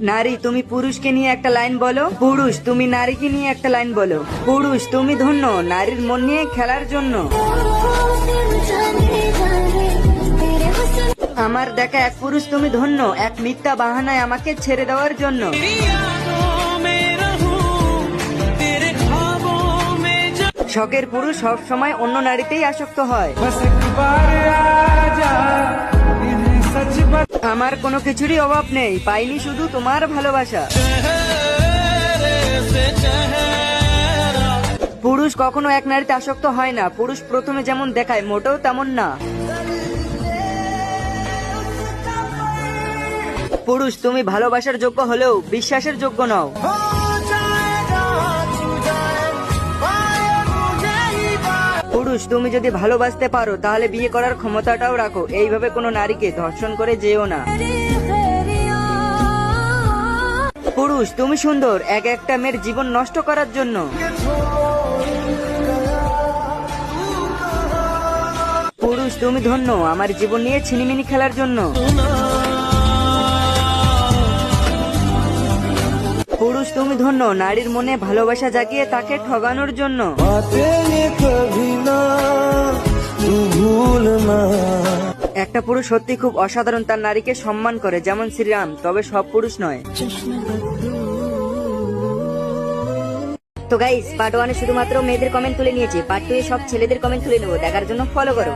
নারী তুমি পুরুষকে নিয়ে একটা লাইন বলো। পুরুষ তুমি নারীকে নিয়ে একটা লাইন বলো। পুরুষ তুমি ধন্য নারীর মন নিয়ে খেলার জন্য। আমার দেখা এক পুরুষ তুমি ধন্য এক মিথ্যা বাহানায় আমাকে ছেড়ে দেওয়ার জন্য। শখের পুরুষ সব সময় অন্য নারীতেই আসক্ত হয়। আমার কোনো কিছুরই অভাব নেই, পাইনি শুধু তোমার ভালোবাসা। পুরুষ কখনো এক নারীতে আসক্ত হয় না, পুরুষ প্রথমে যেমন দেখায় মোটেও তেমন না। পুরুষ তুমি ভালোবাসার যোগ্য হলেও বিশ্বাসের যোগ্য নও। পুরুষ তুমি যদি ভালোবাসতে পারো তাহলে বিয়ে করার ক্ষমতাটাও রাখো, এইভাবে কোনো নারীকে ধর্ষণ করে যেও না। পুরুষ তুমি সুন্দর এক একটা মেয়ের জীবন নষ্ট করার জন্য। পুরুষ তুমি ধন্য আমার জীবন নিয়ে ছিনিমিনি খেলার জন্য। পুরুষ তুমি ধন্য নারীর মনে ভালোবাসা জাগিয়ে তাকে ঠগানোর জন্য। একটা পুরুষ সত্যি খুব অসাধারণ, তার নারীকে সম্মান করে যেমন শ্রীরাম, তবে সব পুরুষ নয়। তো গাইস পার্ট 1 শুধুমাত্র মেয়েদের কমেন্ট তুলে নিয়েছি, পার্ট 2 সব ছেলেদের কমেন্ট তুলে নেবো। দেখার জন্য ফলো করো।